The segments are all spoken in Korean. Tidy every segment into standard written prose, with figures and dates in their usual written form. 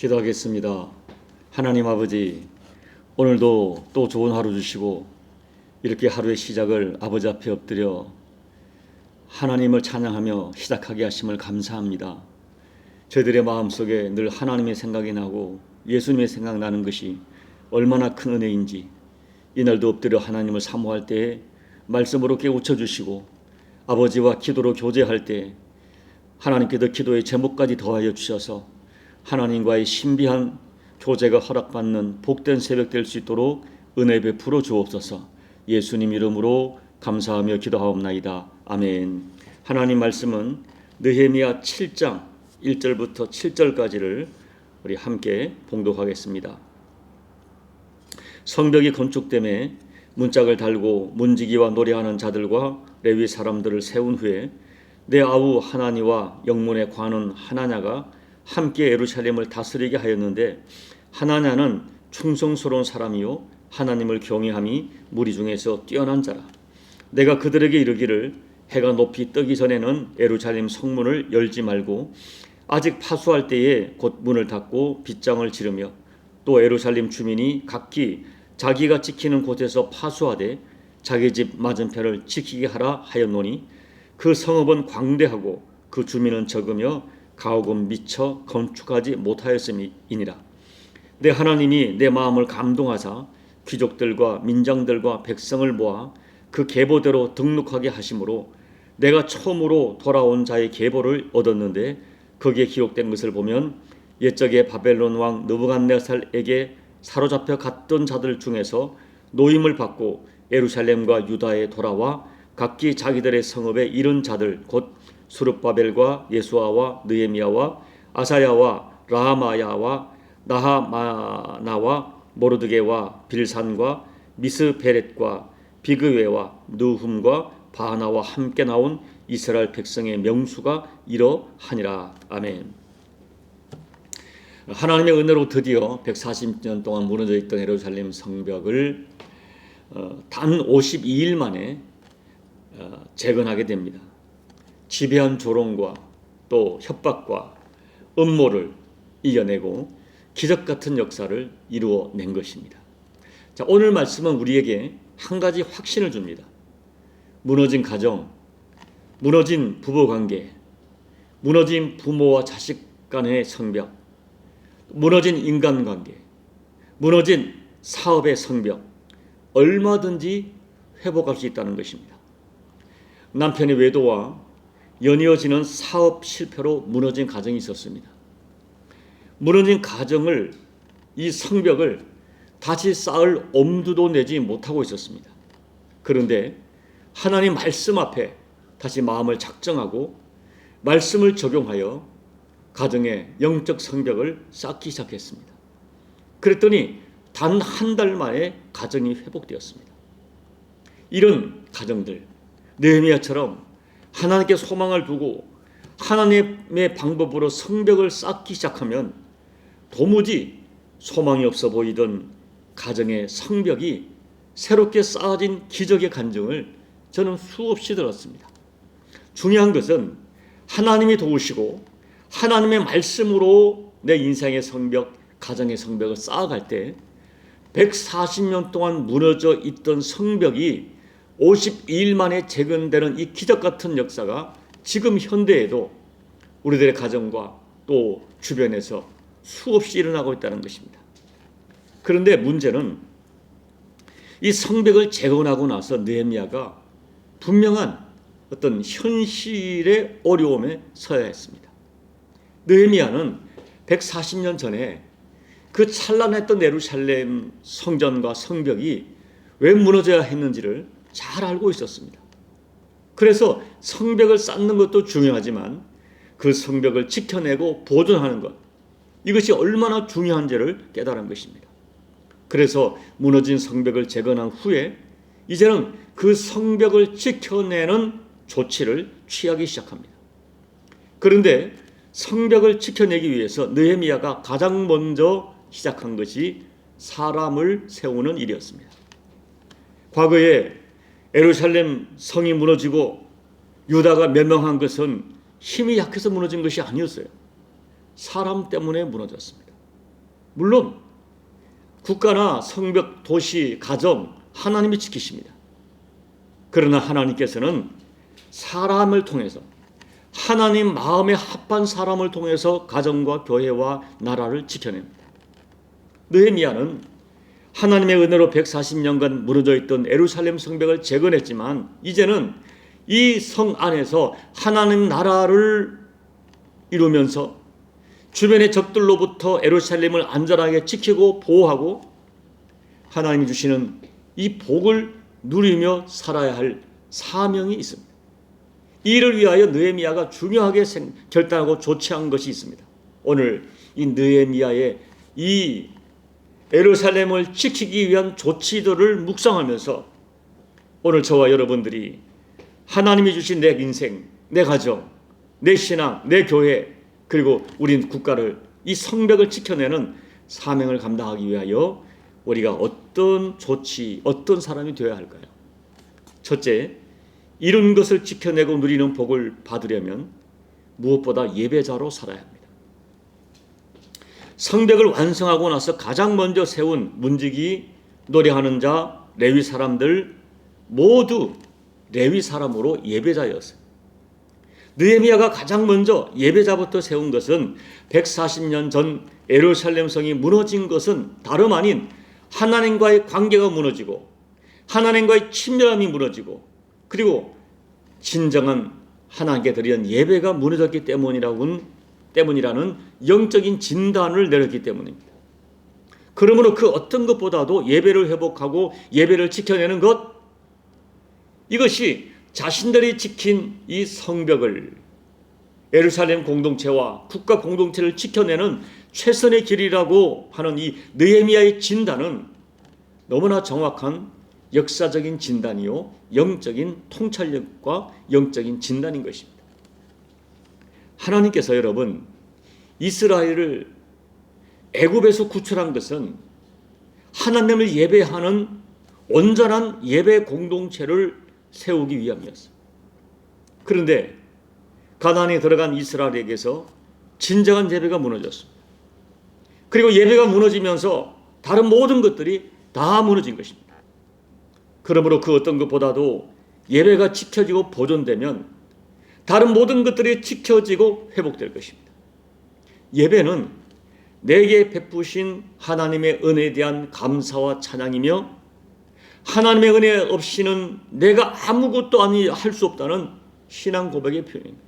기도하겠습니다. 하나님 아버지, 오늘도 또 좋은 하루 주시고 이렇게 하루의 시작을 아버지 앞에 엎드려 하나님을 찬양하며 시작하게 하심을 감사합니다. 저희들의 마음속에 늘 하나님의 생각이 나고 예수님의 생각나는 것이 얼마나 큰 은혜인지, 이날도 엎드려 하나님을 사모할 때에 말씀으로 깨우쳐 주시고 아버지와 기도로 교제할 때 하나님께서 기도의 제목까지 더하여 주셔서 하나님과의 신비한 교제가 허락받는 복된 새벽 될 수 있도록 은혜 베풀어 주옵소서. 예수님 이름으로 감사하며 기도하옵나이다. 아멘. 하나님 말씀은 느헤미야 7장 1절부터 7절까지를 우리 함께 봉독하겠습니다. 성벽이 건축됨에 문짝을 달고 문지기와 노래하는 자들과 레위 사람들을 세운 후에 내 아우 하나니와 영문의 관원 하나냐가 함께 예루살렘을 다스리게 하였는데, 하나냐는 충성스러운 사람이요 하나님을 경외함이 무리 중에서 뛰어난 자라. 내가 그들에게 이르기를 해가 높이 뜨기 전에는 예루살렘 성문을 열지 말고 아직 파수할 때에 곧 문을 닫고 빗장을 지르며, 또 예루살렘 주민이 각기 자기가 지키는 곳에서 파수하되 자기 집 맞은편을 지키게 하라 하였노니, 그 성읍은 광대하고 그 주민은 적으며 가옥은 미처 건축하지 못하였음이니라. 내 하나님이 내 마음을 감동하사 귀족들과 민장들과 백성을 모아 그 계보대로 등록하게 하심으로 내가 처음으로 돌아온 자의 계보를 얻었는데, 거기에 기록된 것을 보면 옛적에 바벨론 왕 느부갓네살에게 사로잡혀 갔던 자들 중에서 노임을 받고 예루살렘과 유다에 돌아와 각기 자기들의 성읍에 이른 자들, 곧 수룹바벨과 예수아와 느헤미야와 아사야와 라하마야와 나하마나와 모르드게와 빌산과 미스베렛과 비그웨와 느훔과 바하나와 함께 나온 이스라엘 백성의 명수가 이러하니라. 아멘. 하나님의 은혜로 드디어 140년 동안 무너져 있던 예루살렘 성벽을 단 52일 만에 재건하게 됩니다. 지배한 조롱과 또 협박과 음모를 이겨내고 기적 같은 역사를 이루어낸 것입니다. 자, 오늘 말씀은 우리에게 한 가지 확신을 줍니다. 무너진 가정, 무너진 부부관계, 무너진 부모와 자식 간의 성벽, 무너진 인간관계, 무너진 사업의 성벽, 얼마든지 회복할 수 있다는 것입니다. 남편의 외도와 연이어지는 사업 실패로 무너진 가정이 있었습니다. 무너진 가정을, 이 성벽을 다시 쌓을 엄두도 내지 못하고 있었습니다. 그런데 하나님 말씀 앞에 다시 마음을 작정하고 말씀을 적용하여 가정의 영적 성벽을 쌓기 시작했습니다. 그랬더니 단 한 달 만에 가정이 회복되었습니다. 이런 가정들, 느헤미야처럼 하나님께 소망을 두고 하나님의 방법으로 성벽을 쌓기 시작하면 도무지 소망이 없어 보이던 가정의 성벽이 새롭게 쌓아진 기적의 간증을 저는 수없이 들었습니다. 중요한 것은 하나님이 도우시고 하나님의 말씀으로 내 인생의 성벽, 가정의 성벽을 쌓아갈 때 140년 동안 무너져 있던 성벽이 52일 만에 재건되는 이 기적 같은 역사가 지금 현대에도 우리들의 가정과 또 주변에서 수없이 일어나고 있다는 것입니다. 그런데 문제는 이 성벽을 재건하고 나서 느헤미야가 분명한 어떤 현실의 어려움에 서야 했습니다. 느헤미야는 140년 전에 그 찬란했던 예루살렘 성전과 성벽이 왜 무너져야 했는지를 잘 알고 있었습니다. 그래서 성벽을 쌓는 것도 중요하지만 그 성벽을 지켜내고 보존하는 것, 이것이 얼마나 중요한지를 깨달은 것입니다. 그래서 무너진 성벽을 재건한 후에 이제는 그 성벽을 지켜내는 조치를 취하기 시작합니다. 그런데 성벽을 지켜내기 위해서 느헤미야가 가장 먼저 시작한 것이 사람을 세우는 일이었습니다. 과거에 예루살렘 성이 무너지고 유다가 멸망한 것은 힘이 약해서 무너진 것이 아니었어요. 사람 때문에 무너졌습니다. 물론 국가나 성벽, 도시, 가정 하나님이 지키십니다. 그러나 하나님께서는 사람을 통해서, 하나님 마음에 합한 사람을 통해서 가정과 교회와 나라를 지켜냅니다. 느헤미야는 하나님의 은혜로 140년간 무너져 있던 예루살렘 성벽을 재건했지만 이제는 이 성 안에서 하나님 나라를 이루면서 주변의 적들로부터 예루살렘을 안전하게 지키고 보호하고 하나님이 주시는 이 복을 누리며 살아야 할 사명이 있습니다. 이를 위하여 느헤미야가 중요하게 결단하고 조치한 것이 있습니다. 오늘 이 느헤미야의 이 예루살렘을 지키기 위한 조치들을 묵상하면서 오늘 저와 여러분들이 하나님이 주신 내 인생, 내 가정, 내 신앙, 내 교회, 그리고 우리 국가를, 이 성벽을 지켜내는 사명을 감당하기 위하여 우리가 어떤 조치, 어떤 사람이 되어야 할까요? 첫째, 이룬 것을 지켜내고 누리는 복을 받으려면 무엇보다 예배자로 살아야 합니다. 성벽을 완성하고 나서 가장 먼저 세운 문지기, 노래하는 자, 레위 사람들 모두 레위 사람으로 예배자였어요. 느헤미야가 가장 먼저 예배자부터 세운 것은 140년 전 예루살렘 성이 무너진 것은 다름 아닌 하나님과의 관계가 무너지고 하나님과의 친밀함이 무너지고 그리고 진정한 하나님께 드리는 예배가 무너졌기 때문이라는 영적인 진단을 내렸기 때문입니다. 그러므로 그 어떤 것보다도 예배를 회복하고 예배를 지켜내는 것, 이것이 자신들이 지킨 이 성벽을, 예루살렘 공동체와 국가 공동체를 지켜내는 최선의 길이라고 하는 이 느헤미야의 진단은 너무나 정확한 역사적인 진단이요 영적인 통찰력과 영적인 진단인 것입니다. 하나님께서 여러분 이스라엘을 애굽에서 구출한 것은 하나님을 예배하는 온전한 예배 공동체를 세우기 위함이었어요. 그런데 가나안에 들어간 이스라엘에게서 진정한 예배가 무너졌습니다. 그리고 예배가 무너지면서 다른 모든 것들이 다 무너진 것입니다. 그러므로 그 어떤 것보다도 예배가 지켜지고 보존되면 다른 모든 것들이 지켜지고 회복될 것입니다. 예배는 내게 베푸신 하나님의 은혜에 대한 감사와 찬양이며 하나님의 은혜 없이는 내가 아무것도 할 수 없다는 신앙 고백의 표현입니다.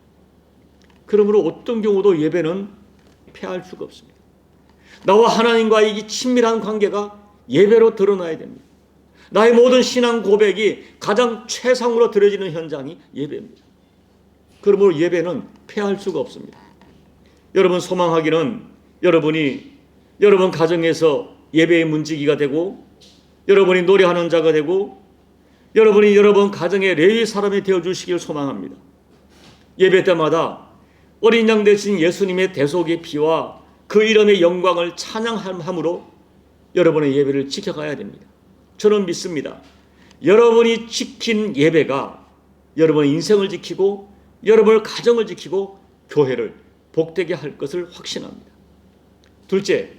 그러므로 어떤 경우도 예배는 패할 수가 없습니다. 나와 하나님과의 이 친밀한 관계가 예배로 드러나야 됩니다. 나의 모든 신앙 고백이 가장 최상으로 드려지는 현장이 예배입니다. 그러므로 예배는 패할 수가 없습니다. 여러분 소망하기는 여러분이 여러분 가정에서 예배의 문지기가 되고 여러분이 노래하는 자가 되고 여러분이 여러분 가정의 레위 사람이 되어주시길 소망합니다. 예배 때마다 어린 양 되신 예수님의 대속의 피와 그 이름의 영광을 찬양함으로 여러분의 예배를 지켜가야 됩니다. 저는 믿습니다. 여러분이 지킨 예배가 여러분의 인생을 지키고 여러분의 가정을 지키고 교회를 복되게 할 것을 확신합니다. 둘째,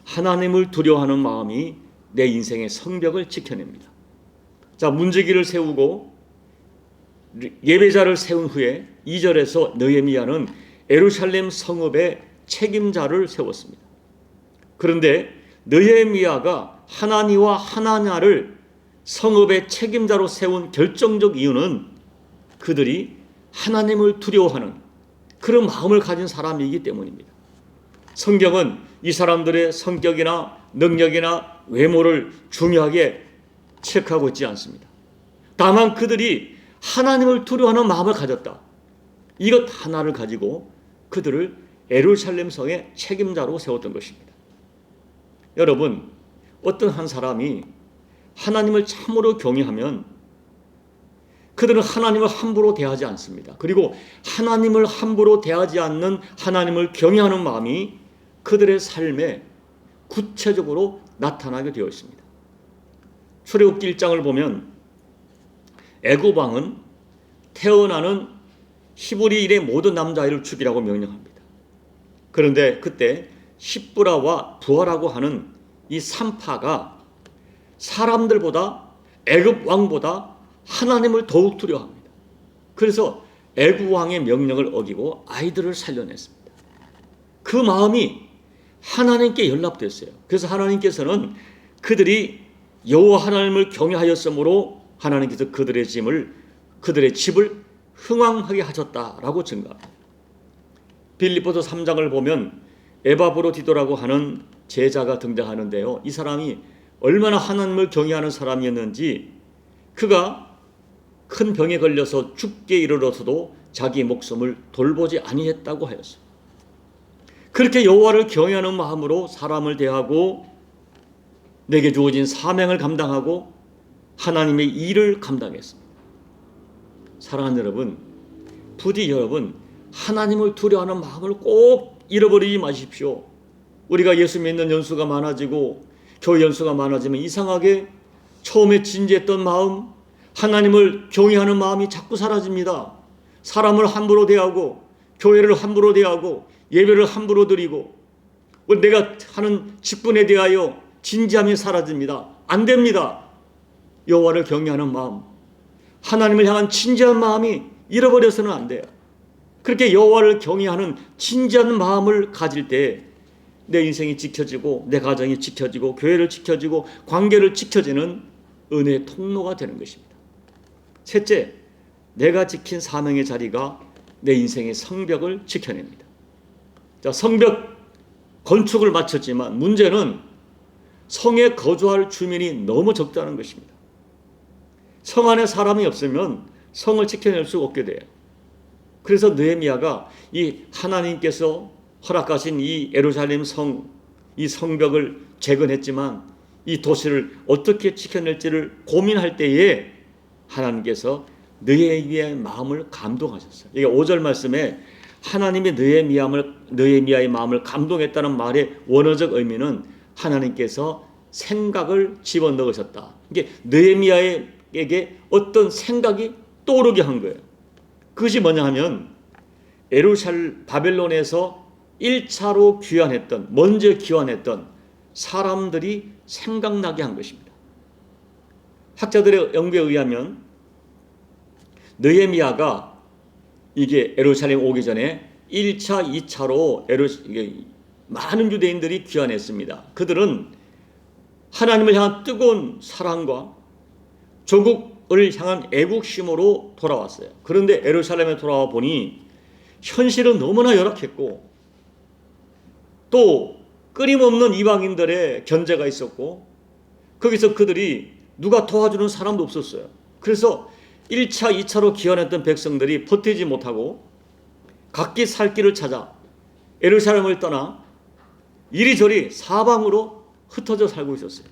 하나님을 두려워하는 마음이 내 인생의 성벽을 지켜냅니다. 자, 문지기를 세우고 예배자를 세운 후에 2절에서 느헤미야는 예루살렘 성읍의 책임자를 세웠습니다. 그런데 느헤미야가 하나니와 하나냐를 성읍의 책임자로 세운 결정적 이유는 그들이 하나님을 두려워하는 그런 마음을 가진 사람이기 때문입니다. 성경은 이 사람들의 성격이나 능력이나 외모를 중요하게 체크하고 있지 않습니다. 다만 그들이 하나님을 두려워하는 마음을 가졌다. 이것 하나를 가지고 그들을 예루살렘 성의 책임자로 세웠던 것입니다. 여러분, 어떤 한 사람이 하나님을 참으로 경외하면 그들은 하나님을 함부로 대하지 않습니다. 그리고 하나님을 함부로 대하지 않는 하나님을 경외하는 마음이 그들의 삶에 구체적으로 나타나게 되어 있습니다. 출애굽기 1장을 보면 애굽 왕은 태어나는 히브리인의 모든 남자아이를 죽이라고 명령합니다. 그런데 그때 십부라와 부하라고 하는 이 3파가 사람들보다 애굽 왕보다 하나님을 더욱 두려워합니다. 그래서 애굽 왕의 명령을 어기고 아이들을 살려냈습니다. 그 마음이 하나님께 연락됐어요. 그래서 하나님께서는 그들이 여호와 하나님을 경외하였으므로 하나님께서 그들의 집을 흥왕하게 하셨다라고 증거합니다. 빌립보서 3장을 보면 에바브로디도라고 하는 제자가 등장하는데요. 이 사람이 얼마나 하나님을 경외하는 사람이었는지 그가 큰 병에 걸려서 죽게 이르러서도 자기 목숨을 돌보지 아니했다고 하였어요. 그렇게 여호와를 경외하는 마음으로 사람을 대하고 내게 주어진 사명을 감당하고 하나님의 일을 감당했습니다. 사랑하는 여러분, 부디 여러분 하나님을 두려워하는 마음을 꼭 잃어버리지 마십시오. 우리가 예수 믿는 연수가 많아지고 교회 연수가 많아지면 이상하게 처음에 진지했던 마음, 하나님을 경외하는 마음이 자꾸 사라집니다. 사람을 함부로 대하고 교회를 함부로 대하고 예배를 함부로 드리고 내가 하는 직분에 대하여 진지함이 사라집니다. 안 됩니다. 여호와를 경외하는 마음, 하나님을 향한 진지한 마음이 잃어버려서는 안 돼요. 그렇게 여호와를 경외하는 진지한 마음을 가질 때 내 인생이 지켜지고 내 가정이 지켜지고 교회를 지켜지고 관계를 지켜지는 은혜의 통로가 되는 것입니다. 셋째, 내가 지킨 사명의 자리가 내 인생의 성벽을 지켜냅니다. 자, 성벽 건축을 마쳤지만 문제는 성에 거주할 주민이 너무 적다는 것입니다. 성 안에 사람이 없으면 성을 지켜낼 수 없게 돼요. 그래서 느헤미야가 이 하나님께서 허락하신 이 예루살렘 성, 이 성벽을 재건했지만 이 도시를 어떻게 지켜낼지를 고민할 때에 하나님께서 느헤미야의 마음을 감동하셨어요. 이게 5절 말씀에 하나님이 느헤미야의 마음을 감동했다는 말의 원어적 의미는 하나님께서 생각을 집어넣으셨다. 이게 느헤미야에게 어떤 생각이 떠오르게 한 거예요. 그것이 뭐냐 하면 바벨론에서 1차로 먼저 귀환했던 사람들이 생각나게 한 것입니다. 학자들의 연구에 의하면 느헤미야가 이게 예루살렘 오기 전에 1차, 2차로 많은 유대인들이 귀환했습니다. 그들은 하나님을 향한 뜨거운 사랑과 조국을 향한 애국심으로 돌아왔어요. 그런데 예루살렘에 돌아와 보니 현실은 너무나 열악했고 또 끊임없는 이방인들의 견제가 있었고 거기서 그들이 누가 도와주는 사람도 없었어요. 그래서 1차, 2차로 귀환했던 백성들이 버티지 못하고 각기 살 길을 찾아 예루살렘을 떠나 이리저리 사방으로 흩어져 살고 있었어요.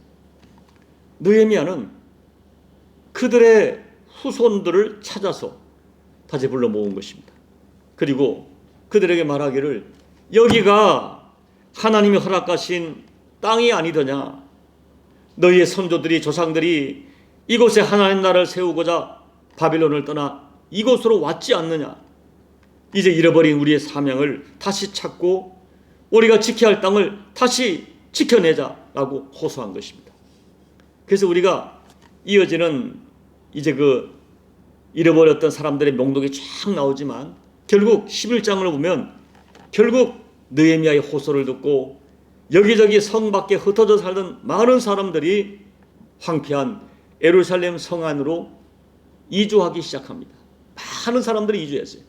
느헤미야는 그들의 후손들을 찾아서 다시 불러 모은 것입니다. 그리고 그들에게 말하기를 여기가 하나님이 허락하신 땅이 아니더냐? 너희의 선조들이 조상들이 이곳에 하나님 나라를 세우고자 바빌론을 떠나 이곳으로 왔지 않느냐? 이제 잃어버린 우리의 사명을 다시 찾고 우리가 지켜야 할 땅을 다시 지켜내자라고 호소한 것입니다. 그래서 우리가 이어지는 이제 그 잃어버렸던 사람들의 명록이 쫙 나오지만 결국 11장을 보면 결국 느헤미야의 호소를 듣고 여기저기 성 밖에 흩어져 살던 많은 사람들이 황폐한 예루살렘 성 안으로 이주하기 시작합니다. 많은 사람들이 이주했어요.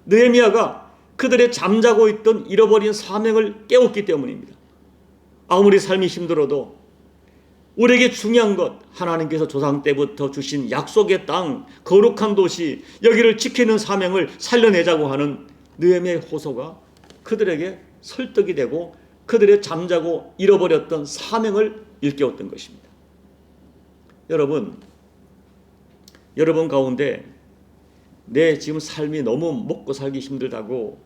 느헤미야가 그들의 잠자고 있던 잃어버린 사명을 깨웠기 때문입니다. 아무리 삶이 힘들어도 우리에게 중요한 것, 하나님께서 조상 때부터 주신 약속의 땅, 거룩한 도시, 여기를 지키는 사명을 살려내자고 하는 느헤미야의 호소가 그들에게 설득이 되고 그들의 잠자고 잃어버렸던 사명을 일깨웠던 것입니다. 여러분 가운데 내 지금 삶이 너무 먹고 살기 힘들다고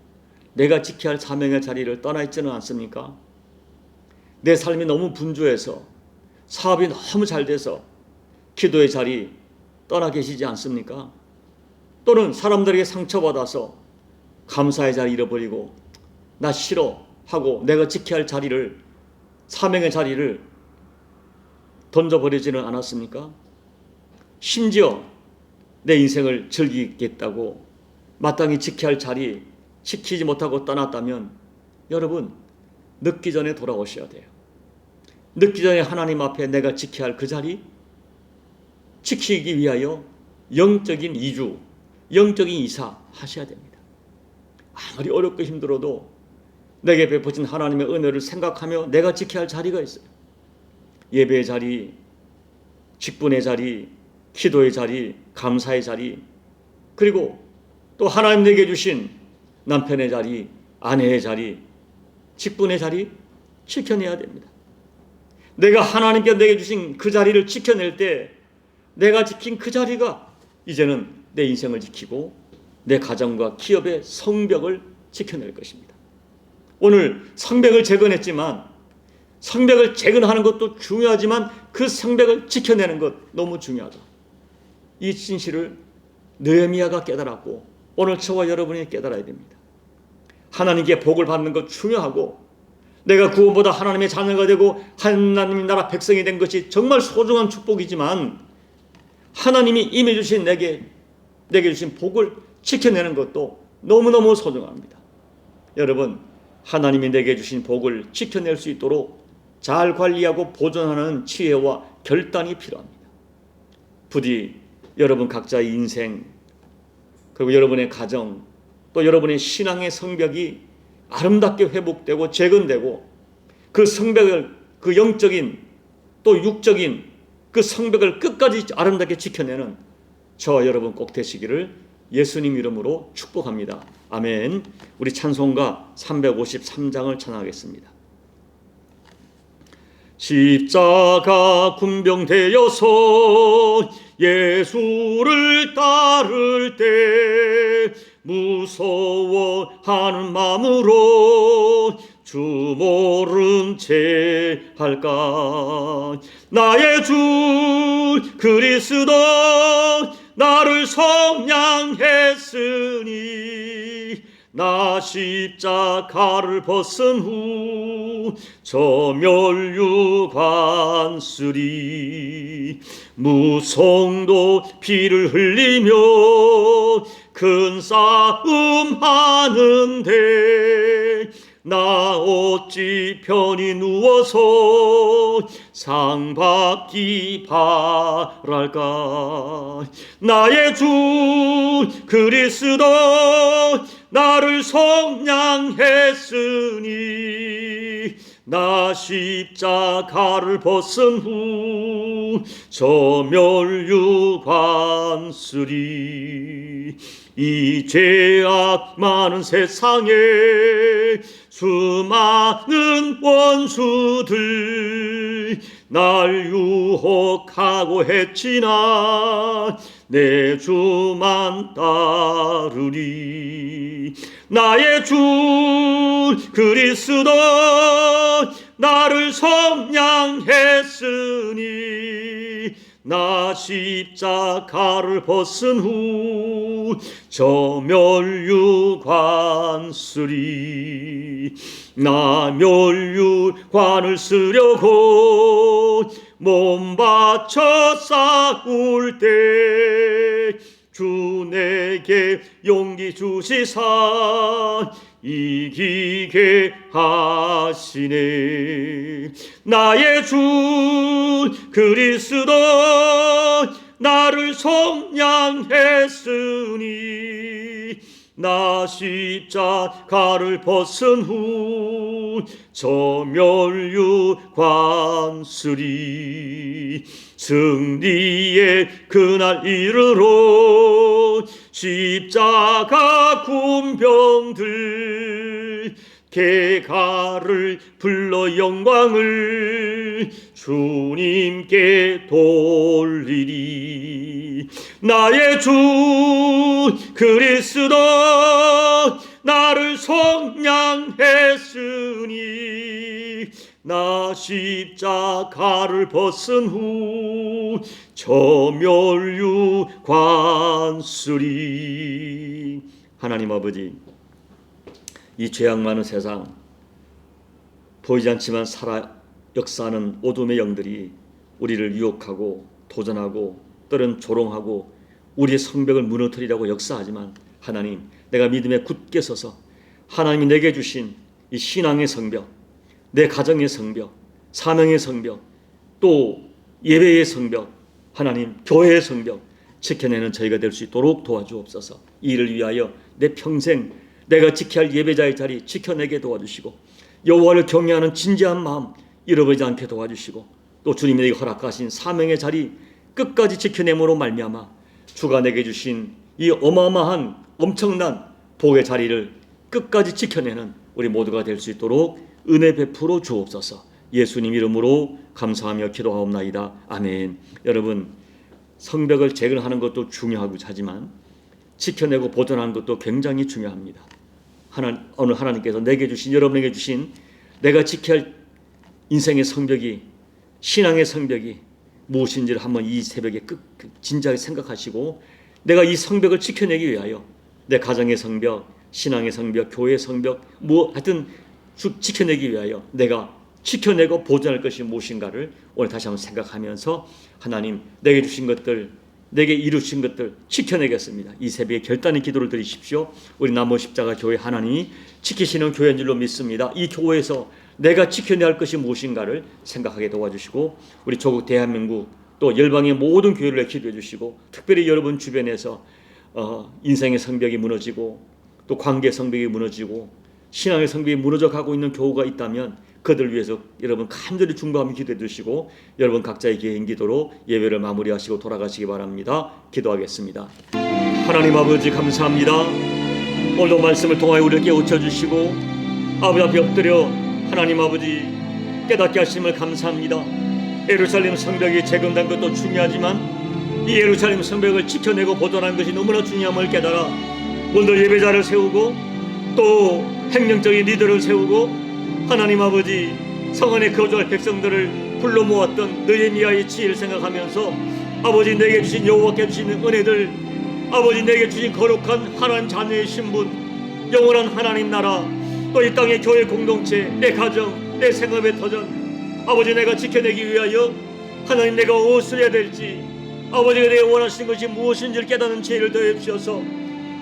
내가 지켜야 할 사명의 자리를 떠나 있지는 않습니까? 내 삶이 너무 분주해서 사업이 너무 잘 돼서 기도의 자리 떠나 계시지 않습니까? 또는 사람들에게 상처받아서 감사의 자리 잃어버리고 나 싫어 하고 내가 지켜야 할 자리를, 사명의 자리를 던져버리지는 않았습니까? 심지어 내 인생을 즐기겠다고 마땅히 지켜야 할 자리 지키지 못하고 떠났다면 여러분, 늦기 전에 돌아오셔야 돼요. 늦기 전에 하나님 앞에 내가 지켜야 할 그 자리 지키기 위하여 영적인 이주, 영적인 이사 하셔야 됩니다. 아무리 어렵고 힘들어도 내게 베푸신 하나님의 은혜를 생각하며 내가 지켜야 할 자리가 있어요. 예배의 자리, 직분의 자리, 기도의 자리, 감사의 자리, 그리고 또 하나님 내게 주신 남편의 자리, 아내의 자리, 직분의 자리 지켜내야 됩니다. 내가 하나님께 내게 주신 그 자리를 지켜낼 때 내가 지킨 그 자리가 이제는 내 인생을 지키고 내 가정과 기업의 성벽을 지켜낼 것입니다. 오늘 성벽을 재건했지만 성벽을 재건하는 것도 중요하지만 그 성벽을 지켜내는 것 너무 중요하다. 이 진실을 느헤미야가 깨달았고 오늘 저와 여러분이 깨달아야 됩니다. 하나님께 복을 받는 것 중요하고 내가 구원보다 하나님의 자녀가 되고 하나님 나라 백성이 된 것이 정말 소중한 축복이지만 하나님이 임해 주신 내게 주신 복을 지켜내는 것도 너무너무 소중합니다. 여러분, 하나님이 내게 주신 복을 지켜낼 수 있도록 잘 관리하고 보존하는 지혜와 결단이 필요합니다. 부디 여러분 각자의 인생, 그리고 여러분의 가정, 또 여러분의 신앙의 성벽이 아름답게 회복되고 재건되고 그 성벽을, 그 영적인 또 육적인 그 성벽을 끝까지 아름답게 지켜내는 저와 여러분 꼭 되시기를 예수님 이름으로 축복합니다. 아멘. 우리 찬송가 353장을 찬양하겠습니다. 십자가 군병되어서 예수를 따를 때 무서워하는 마음으로 주 모른 채 할까. 나의 주 그리스도 나를 속량했으니 나 십자가를 벗은 후 저 멸류관 쓰리. 무성도 피를 흘리며 큰 싸움 하는데 나 어찌 편히 누워서 상 받기 바랄까. 나의 주 그리스도 나를 속량했으니 나 십자가를 벗은 후 저 멸류관 쓰리. 이 죄악 많은 세상에 수많은 원수들 날 유혹하고 했지나 내 주만 따르리. 나의 주 그리스도 나를 속량했으니 나 십자가를 벗은 후 저 멸류관 쓰리. 나 멸류관을 쓰려고 몸 바쳐 싸울 때 주 내게 용기 주시사 이기게 하시네. 나의 주 그리스도 나를 속량했으니 나 십자가를 벗은 후 저 멸류관 쓰리. 승리의 그날 이르러 십자가 군병들 개가를 불러 영광을 주님께 돌리리. 나의 주 그리스도 나를 속량했으니 나 십자가를 벗은 후 저 멸류관 쓰리. 하나님 아버지, 이 죄악 많은 세상 보이지 않지만 살아 역사하는 어둠의 영들이 우리를 유혹하고 도전하고 때론 조롱하고 우리의 성벽을 무너뜨리려고 역사하지만, 하나님, 내가 믿음에 굳게 서서 하나님이 내게 주신 이 신앙의 성벽, 내 가정의 성벽, 사명의 성벽, 또 예배의 성벽, 하나님 교회의 성벽 지켜내는 저희가 될 수 있도록 도와주옵소서. 이를 위하여 내 평생 내가 지켜야 할 예배자의 자리 지켜내게 도와주시고, 여호와를 경외하는 진지한 마음 잃어버리지 않게 도와주시고, 또 주님이 내게 허락하신 사명의 자리 끝까지 지켜내므로 말미암아 주가 내게 주신 이 어마어마한 엄청난 복의 자리를 끝까지 지켜내는 우리 모두가 될 수 있도록 은혜 베풀어 주옵소서. 예수님 이름으로 감사하며 기도하옵나이다. 아멘. 여러분, 성벽을 재건하는 것도 중요하고 하지만 지켜내고 보존하는 것도 굉장히 중요합니다. 오늘 하나님께서 내게 주신, 여러분에게 주신 내가 지켜야 할 인생의 성벽이, 신앙의 성벽이 무엇인지를 한번 이 새벽에 진지하게 생각하시고, 내가 이 성벽을 지켜내기 위하여 내 가정의 성벽, 신앙의 성벽, 교회의 성벽, 하여튼 지켜내기 위하여 내가 지켜내고 보존할 것이 무엇인가를 오늘 다시 한번 생각하면서, 하나님 내게 주신 것들, 내게 이루신 것들 지켜내겠습니다. 이 새벽에 결단의 기도를 드리십시오. 우리 남모 십자가 교회 하나님이 지키시는 교회인 줄로 믿습니다. 이 교회에서 내가 지켜내야 할 것이 무엇인가를 생각하게 도와주시고, 우리 조국 대한민국 또 열방의 모든 교회를 기도해 주시고, 특별히 여러분 주변에서 인생의 성벽이 무너지고 또 관계 성벽이 무너지고 신앙의 성벽이 무너져 가고 있는 교우가 있다면 그들을 위해서 여러분 간절히 중보하며 기도해 주시고, 여러분 각자의 개인 기도로 예배를 마무리하시고 돌아가시기 바랍니다. 기도하겠습니다. 하나님 아버지, 감사합니다. 오늘도 말씀을 통하여 우리를 깨우쳐 주시고 아버지 앞에 엎드려 하나님 아버지 깨닫게 하심을 감사합니다. 예루살렘 성벽이 재건된 것도 중요하지만 이 예루살렘 성벽을 지켜내고 보존하는 것이 너무나 중요함을 깨달아 오늘도 예배자를 세우고 또 행정적인 리더를 세우고 하나님 아버지 성 안에 거주할 백성들을 불러 모았던 느헤미야의 지혜를 생각하면서 아버지 내게 주신 여호와께 주시는 은혜들, 아버지 내게 주신 거룩한 하나님 자녀의 신분, 영원한 하나님 나라, 또 이 땅의 교회 공동체, 내 가정, 내 생업의 터전, 아버지 내가 지켜내기 위하여 하나님 내가 무엇을 해야 될지, 아버지가 내가 원하시는 것이 무엇인지를 깨닫는 지혜를 더해 주셔서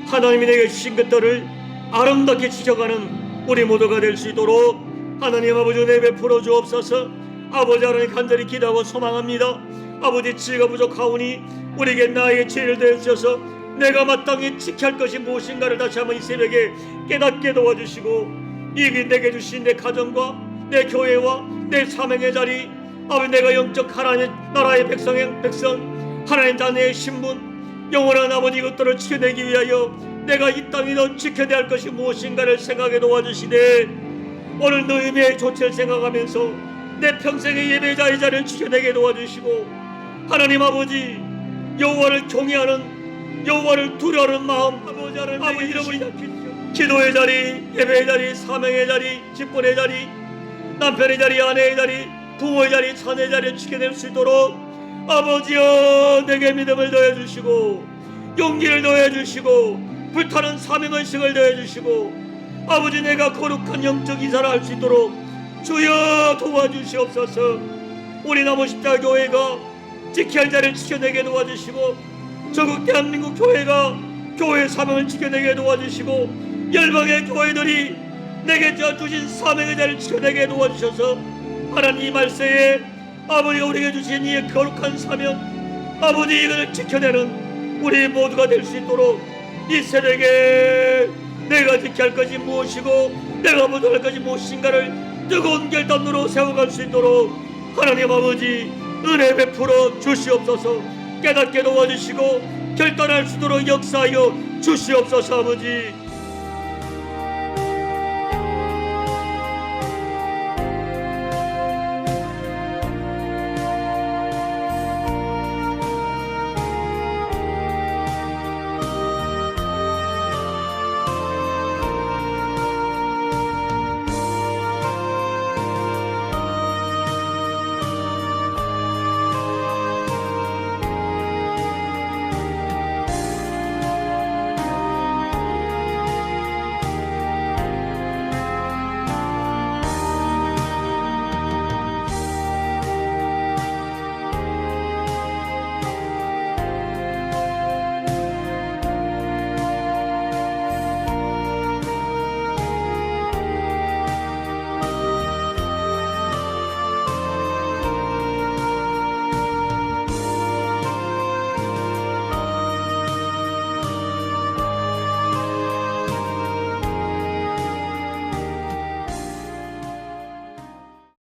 하나님이 내게 주신 것들을 아름답게 지켜가는 우리 모두가 될 수 있도록 하나님 아버지 은혜 베풀어 주옵소서. 아버지 하나님 간절히 기도하고 소망합니다. 아버지 지혜가 부족하오니 우리에게 나의 지혜를 더해 주셔서 내가 마땅히 지켜야 할 것이 무엇인가를 다시 한번 이 새벽에 깨닫게 도와주시고, 이게 내게 주신 내 가정과 내 교회와 내 사명의 자리, 아버지 내가 영적 하나님 나라의 백성 하나님 자녀의 신분, 영원한 아버지 이것들을 지켜내기 위하여 내가 이 땅에서 지켜내야 할 것이 무엇인가를 생각해 도와주시되, 오늘 너희의 조치를 생각하면서 내 평생의 예배자의 자리를 지켜내게 도와주시고, 하나님 아버지 여호와를 경외하는, 여호와를 두려워하는 마음 아버지 하나님 잃어버리지 않겠죠. 기도의 자리, 예배의 자리, 사명의 자리, 직분의 자리, 남편의 자리, 아내의 자리, 부모의 자리, 자녀의 자리를 지켜낼 수 있도록 아버지여 내게 믿음을 더해주시고 용기를 더해주시고 불타는 사명의식을 더해주시고, 아버지 내가 거룩한 영적 이사를 할 수 있도록 주여 도와주시옵소서. 우리 남은 십자가 교회가 지켜야 할 자리를 지켜내게 도와주시고, 전국 대한민국 교회가 교회 사명을 지켜내게 도와주시고, 열방의 교회들이 내게 주신 사명의 자리를 지켜내게 도와주셔서 하나님 이 말세에 아버지가 우리에게 주신 이 거룩한 사명, 아버지 이것을 지켜내는 우리 모두가 될 수 있도록 이 새벽에 내가 지켜야 할 것이 무엇이고 내가 보존할 것이 무엇인가를 뜨거운 결단으로 세워갈 수 있도록 하나님 아버지 은혜 베풀어 주시옵소서. 깨닫게 도와주시고 결단할 수 있도록 역사하여 주시옵소서. 아버지